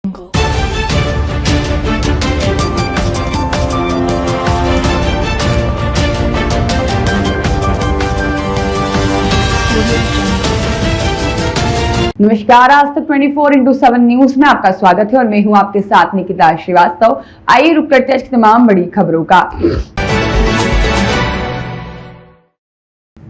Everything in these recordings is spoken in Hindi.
नमस्कार, आज तक 24/7 न्यूज में आपका स्वागत है और मैं हूं आपके साथ निकिता श्रीवास्तव। आइए रुक करते हैं आज की तमाम बड़ी खबरों का।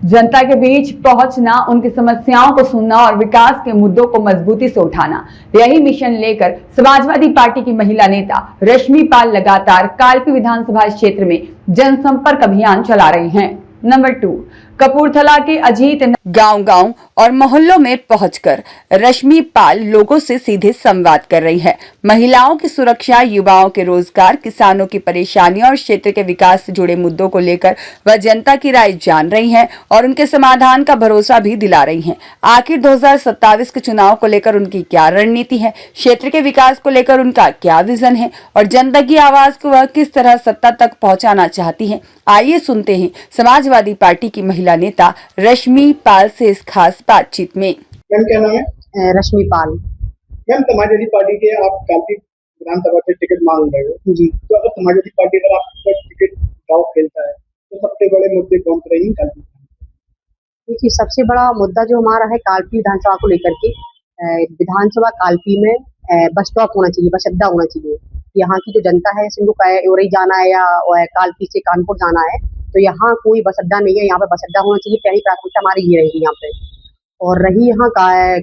जनता के बीच पहुंचना, उनकी समस्याओं को सुनना और विकास के मुद्दों को मजबूती से उठाना, यही मिशन लेकर समाजवादी पार्टी की महिला नेता रश्मि पाल लगातार कालपी विधानसभा क्षेत्र में जनसंपर्क अभियान चला रही हैं। नंबर 2, कपूरथला के अजीत गांव-गांव और मोहल्लों में पहुंचकर रश्मि पाल लोगों से सीधे संवाद कर रही है। महिलाओं की सुरक्षा, युवाओं के रोजगार, किसानों की परेशानियों और क्षेत्र के विकास से जुड़े मुद्दों को लेकर वह जनता की राय जान रही हैं और उनके समाधान का भरोसा भी दिला रही हैं। आखिर 2027 के चुनाव को लेकर उनकी क्या रणनीति है, क्षेत्र के विकास को लेकर उनका क्या विजन है और जनता की आवाज को वह किस तरह सत्ता तक पहुँचाना चाहती है, आइए सुनते हैं समाजवादी पार्टी की महिला नेता रश्मि पाल से इस खास बातचीत में। मैम क्या नाम है? रश्मि पाल। मैम समाजवादी पार्टी के आप कालपी विधानसभा से टिकट मांग रहे हो जी। तो अगर समाजवादी पार्टी अगर आपको टिकट दाव खेलता है तो सबसे बड़े मुद्दे कौन से रहेंगे कालपी? देखिए, सबसे बड़ा मुद्दा जो हमारा है कालपी विधानसभा को लेकर के, विधानसभा कालपी में बस स्टॉप होना चाहिए, बस अड्डा होना चाहिए। यहाँ की जो जनता है, सिंधु उरई जाना है या कालपी से कानपुर जाना है तो यहाँ कोई बस अड्डा नहीं है, यहाँ पे बस अड्डा होना चाहिए। पहली प्राथमिकता हमारी ये रहेगी यहाँ पे। और रही यहाँ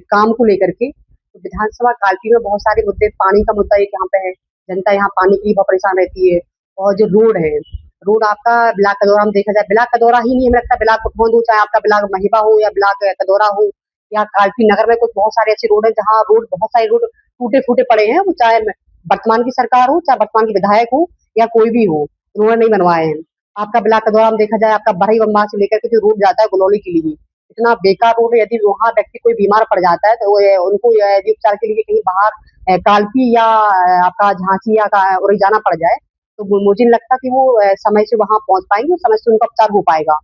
काम को लेकर के, तो विधानसभा कालपी में बहुत सारे मुद्दे, पानी का मुद्दा एक यहाँ पे है, जनता यहाँ पानी के लिए बहुत परेशान रहती है। और जो रोड है, रोड आपका ब्लाक कदौरा में देखा जाए, ब्लाक कदौरा ही नहीं, हमें लगता है ब्लाक कुठोंद हो, चाहे आपका ब्लाक महिबा हो या ब्लाक कदौरा हो या कालपी नगर में कुछ बहुत सारे ऐसे रोड है जहाँ रोड, बहुत सारे रोड टूटे फूटे पड़े हैं। वो चाहे वर्तमान की सरकार हो, चाहे वर्तमान के विधायक हो या कोई भी हो, उन्होंने नहीं बनवाए हैं। आपका ब्लाक कदौरा में देखा जाए, आपका बरही बम्बा से लेकर के जो रोड जाता है गुलौली के लिए, इतना बेकार रोड है। यदि वहाँ व्यक्ति कोई बीमार पड़ जाता है तो उनको यदि उपचार के लिए कहीं बाहर कालपी या आपका झांसी या उरई जाना पड़ जाए तो मुझे नहीं लगता कि वो समय से वहां पहुंच पाएंगे और समय से उनका उपचार हो पाएगा।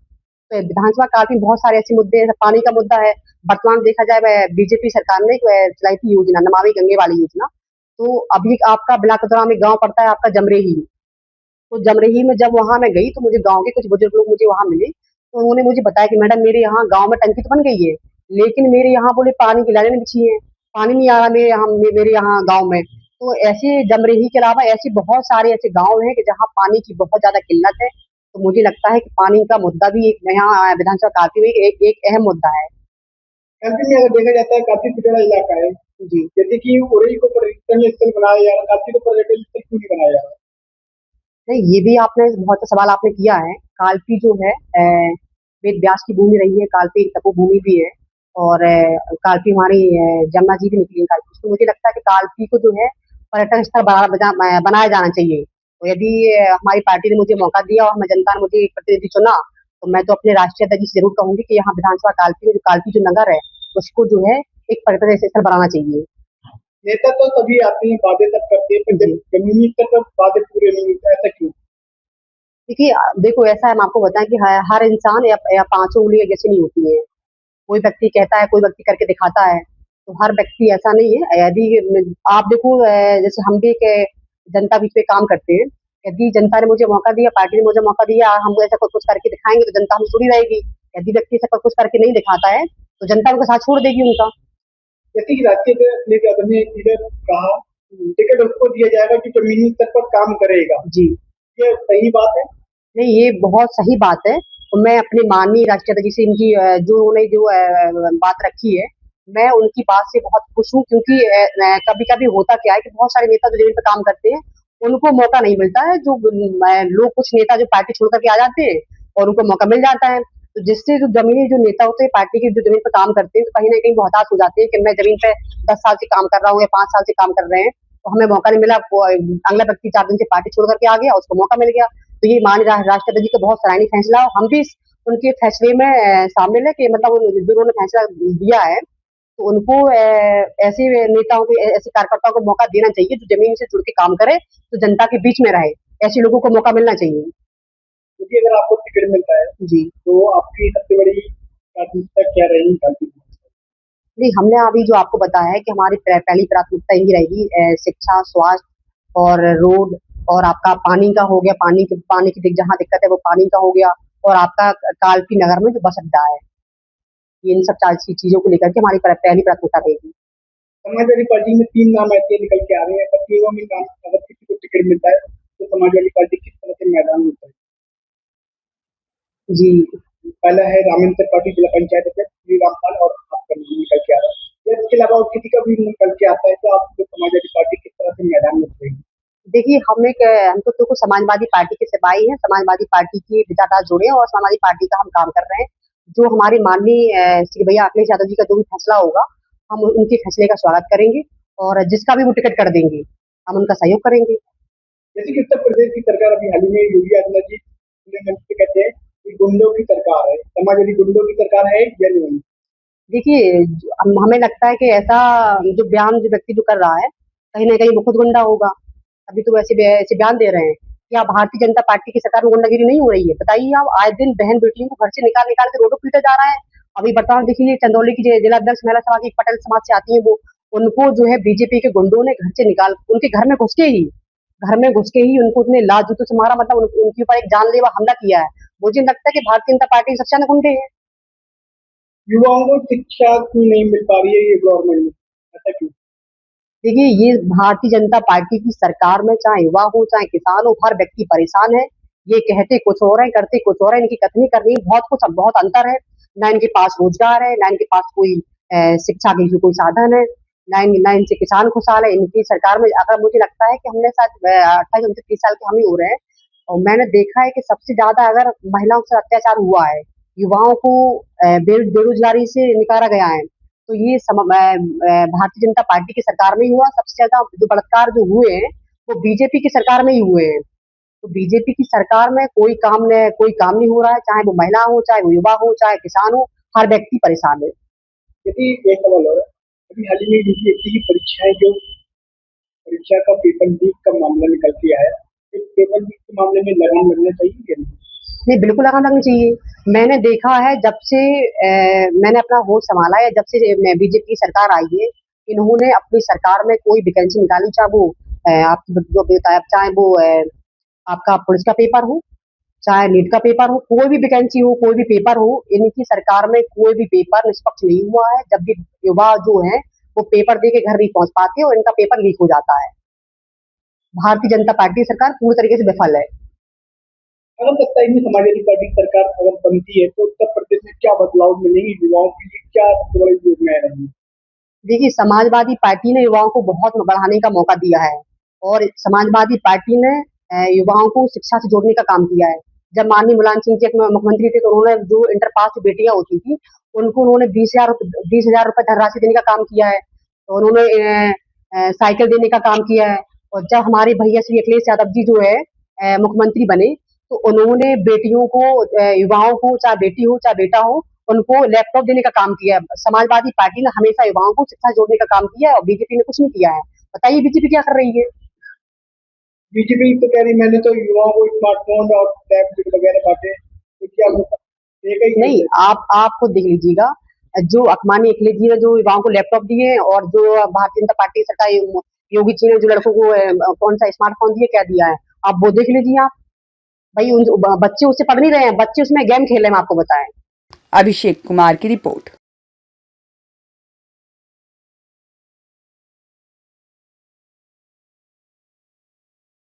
तो विधानसभा कालपी में बहुत सारे ऐसे मुद्दे हैं। पानी का मुद्दा है, वर्तमान देखा जाए बीजेपी सरकार ने चलाई थी योजना, नमामि गंगे वाली योजना। तो अभी आपका ब्लाक कदौरा में गाँव पड़ता है आपका जमरेही। तो जमरेही में जब वहां मैं गई तो मुझे गाँव के कुछ बुजुर्ग लोग मुझे वहां मिले, तो उन्होंने मुझे बताया कि मैडम मेरे यहाँ गाँव में टंकी तो बन गई है, लेकिन मेरे यहाँ बोले पानी की लाइनें बिछी है, पानी नहीं आ रहा मेरे यहाँ गाँव में। तो ऐसे जमरेही के अलावा ऐसे बहुत सारे ऐसे गाँव हैं कि जहाँ पानी की बहुत ज्यादा किल्लत है। तो मुझे लगता है कि पानी का मुद्दा भी एक यहाँ विधानसभा काफी में एक अहम मुद्दा है। कालपी में अगर देखा जाता है काफी पिछड़ा इलाका है जी, जैसे कि उरई को पर्यटन स्थल बनाया जा रहा है, कालपी को पर्यटन स्थल क्यों नहीं बनाया जा रहा? नहीं, ये भी आपने बहुत अच्छा सवाल आपने किया है। कालपी जो है वेद व्यास की भूमि रही है, कालपी एक तपोभूमि भी है और कालपी हमारी जमुना जी भी निकली है कालपी। तो मुझे लगता है कि कालपी को जो है पर्यटन स्थल बनाया जाना चाहिए। तो यदि हमारी पार्टी ने मुझे मौका दिया और हमें जनता ने मुझे एक प्रतिनिधि चुना तो मैं तो अपने राष्ट्रीय अध्यक्ष से जरूर कहूंगी कि यहाँ विधानसभा कालपी जो नगर है उसको जो है एक पर्यटन स्थल बनाना चाहिए। नेता तो तभी आते हैं, वादे तब करते हैं, फिर जमीनी स्तर पर वादे पूरे नहीं होते, ऐसा क्यों? देखिए, देखो ऐसा है, हम आपको बताएं कि हर इंसान या पांचों उंगलियां जैसी नहीं होती है। कोई व्यक्ति कहता है, कोई व्यक्ति करके दिखाता है, तो हर व्यक्ति ऐसा नहीं है। यदि आप देखो जैसे हम भी एक जनता बीच में काम करते हैं, यदि जनता ने मुझे मौका दिया, पार्टी ने मुझे मौका दिया, हम ऐसा कुछ करके दिखाएंगे तो जनता हमें जुड़ी रहेगी। यदि व्यक्ति ऐसा कुछ करके नहीं दिखाता है तो जनता उनका साथ छोड़ देगी उनका। जैसे कि राष्ट्रीय लेकर आदरणीय लीडर कहा टिकट उसको दिया जाएगा जो जमीनी स्तर पर काम करेगा जी, ये सही बात है? नहीं, ये बहुत सही बात है। तो मैं अपने माननीय राष्ट्रीय अध्यक्ष से इनकी जो उन्होंने जो बात रखी है, मैं उनकी बात से बहुत खुश हूँ क्योंकि कभी-कभी होता क्या है कि बहुत सारे नेता जो जमीन पे काम करते हैं, उनको मौका नहीं मिलता है। जो लोग, कुछ नेता जो पार्टी छोड़ कर के आ जाते हैं और उनको मौका मिल जाता है। तो जिससे जो जमीनी जो नेता होते हैं पार्टी के, जो जमीन पे काम करते हैं, तो कहीं न कहीं वो हताश हो जाते हैं कि मैं जमीन पे 10 साल से काम कर रहा हूँ या 5 साल से काम कर रहे हैं, तो हमें मौका नहीं मिला। अगला व्यक्ति 4 दिन से पार्टी छोड़ कर के आ गया, उसको मौका मिल गया। तो ये माननीय राष्ट्रपति जी का बहुत सराहनीय फैसला है। हम भी उनके फैसले में शामिल है कि मतलब जो उन्होंने फैसला दिया है तो उनको ऐसे नेताओं को, ऐसे कार्यकर्ताओं को मौका देना चाहिए जो जमीन से जुड़ के काम करे, तो जनता के बीच में रहे। ऐसे लोगों को मौका मिलना चाहिए। क्योंकि अगर आपको टिकट मिलता है जी, तो आपकी सबसे बड़ी प्राथमिकता क्या रहेगी कालपी में? नहीं, हमने अभी जो आपको बताया है कि हमारी पहली प्राथमिकता यही रहेगी, शिक्षा, स्वास्थ्य और रोड, और आपका पानी का हो गया, पानी की जहाँ दिक्कत है वो पानी का हो गया, और आपका कालपी नगर में जो बस अड्डा है, ये इन सब चार चीजों को लेकर के हमारी पहली प्राथमिकता रहेगी। समाजवादी पार्टी में 3 नाम ऐसे निकल के आ रहे हैं, पर तीनों में नाम अगर किसी को टिकट मिलता है तो समाजवादी पार्टी किस तरह से मैदान में उतरेगी? जी। पहला है रामेंद्र त्रिपाठी, जिला पंचायत अध्यक्ष श्री रामपाल, और आपका नाम निकल के आ रहा है। या इसके अलावा और किसी का भी निकल के आता है तो आप समाजवादी पार्टी किस तरह से मैदान में उतरेगी? देखिए, हम तो देखो समाजवादी पार्टी के सिपाही हैं, समाजवादी पार्टी के विचारधारा जुड़े हैं और समाजवादी पार्टी का हम काम कर रहे हैं। जो हमारे माननीय श्री भैया अखिलेश यादव जी का जो भी फैसला होगा, हम उनके फैसले का स्वागत करेंगे, और जिसका भी वो टिकट कर देंगे, हम उनका सहयोग करेंगे। जैसे कि उत्तर प्रदेश की सरकार अभी हाल ही में योगी आदित्यनाथ जी खुले मंच पे कहते हैं कि गुंडों की सरकार है, समाजवादी गुंडों की सरकार है या नहीं? देखिए, हमें लगता है कि ऐसा जो बयान जो व्यक्ति जो कर रहा है, कहीं न कहीं वो खुद गुंडा होगा। अभी तो ऐसे बयान दे रहे हैं। क्या भारतीय जनता पार्टी की सरकार में गुंडागिरी नहीं हो रही है? बताइए आप, आए दिन बहन-बेटियों को घर से निकाल-निकाल के रोडों पे पीटा जा रहा है। अभी वर्तमान में देखिए, चंदौली की जिला अध्यक्ष महिला सभा की पटेल समाज से आती हैं वो, उनको जो है बीजेपी के गुंडों ने घर से निकाल उनके घर में घुस के ही उनको उतने लात जूतों से मारा, मतलब उनके ऊपर एक जानलेवा हमला किया है। मुझे लगता है कि भारतीय जनता पार्टी के सबसे ज्यादा गुंडे हैं। युवाओं को शिक्षा क्यों नहीं मिल पा रही है ये गवर्नमेंट में, ऐसा क्यों? देखिए, ये भारतीय जनता पार्टी की सरकार में चाहे युवा हो, चाहे किसान हो, हर व्यक्ति परेशान है। ये कहते कुछ और है, करते कुछ और है, इनकी कथनी करनी बहुत अंतर है। ना इनके पास रोजगार है, ना इनके पास कोई शिक्षा के कोई साधन है, ना इनसे किसान खुशहाल है। इनकी सरकार में अगर मुझे लगता है कि हमने शायद 28-29 साल के हम ही हो रहे हैं, और मैंने देखा है कि सबसे ज्यादा अगर महिलाओं से अत्याचार हुआ है, युवाओं को बेरोजगारी से निकाला गया है, तो ये भारतीय जनता पार्टी की सरकार में ही हुआ। सबसे ज्यादा जो बलात्कार जो हुए हैं वो बीजेपी की सरकार में ही हुए हैं। तो बीजेपी की सरकार में कोई काम नहीं हो रहा है, चाहे वो महिला हो, चाहे वो युवा हो, चाहे किसान हो, हर व्यक्ति परेशान है। यदि एक सवाल और है, अभी हाल ही में यूपीएससी की परीक्षाएं जो परीक्षा का पेपर लीक का मामला निकल के आया, इस पेपर लीक के मामले में लगाम लगना चाहिए या नहीं? नहीं, बिल्कुल लगाम लगनी चाहिए। मैंने देखा है जब से मैंने अपना होश संभाला है, जब से बीजेपी की सरकार आई है, इन्होंने अपनी सरकार में कोई वैकेंसी निकाली, चाहे वो आपकी जो बताया, चाहे वो आपका पुलिस का पेपर हो, चाहे नीट का पेपर हो, कोई भी वैकेंसी हो, कोई भी पेपर हो, इनकी सरकार में कोई भी पेपर निष्पक्ष नहीं हुआ है। जब भी युवा जो है वो पेपर दे के घर नहीं पहुंच पाते और इनका पेपर लीक हो जाता है। भारतीय जनता पार्टी सरकार पूरी तरीके से विफल है। अगर लगता है कि समाजवादी पार्टी की सरकार अगर बनती है तो उत्तर प्रदेश में क्या बदलाव मिलेंगे, युवाओं के लिए क्या सबसे बड़ी योजनाएं रहेंगी? देखिए, समाजवादी पार्टी ने युवाओं को बहुत बढ़ाने का मौका दिया है, और समाजवादी पार्टी ने युवाओं को शिक्षा से जोड़ने का काम किया है। जब माननीय मुलायम सिंह जी मुख्यमंत्री थे, तो उन्होंने जो इंटर पास की बेटियां होती थी, उनको उन्होंने 20,000 रुपए धनराशि देने का काम किया है, और उन्होंने साइकिल देने का काम किया है। और जब हमारे भैया श्री अखिलेश यादव जी जो है मुख्यमंत्री बने, तो उन्होंने बेटियों को, युवाओं को, चाहे बेटी हो चाहे बेटा हो, उनको लैपटॉप देने का काम किया है। समाजवादी पार्टी ने हमेशा युवाओं को शिक्षा जोड़ने का काम किया है, और बीजेपी ने कुछ नहीं किया है। बताइए बीजेपी क्या कर रही है? बीजेपी तो कह रही मैंने तो युवाओं को स्मार्टफोन और टैबलेट वगैरह बांटे, तो क्या देगा ही नहीं, आप खुद देख लीजिएगा, जो माननीय अखिलेश जी ने जो युवाओं को लैपटॉप दिए हैं, और जो भारतीय जनता पार्टी की सरकार योगी जी ने जो लड़कों को कौन सा स्मार्टफोन दिया, क्या दिया है, आप वो देख लीजिए आप। भाई बच्चे उससे पढ़ नहीं रहे हैं, बच्चे उसमें गेम खेल रहे हैं, आपको बताएं। अभिषेक कुमार की रिपोर्ट।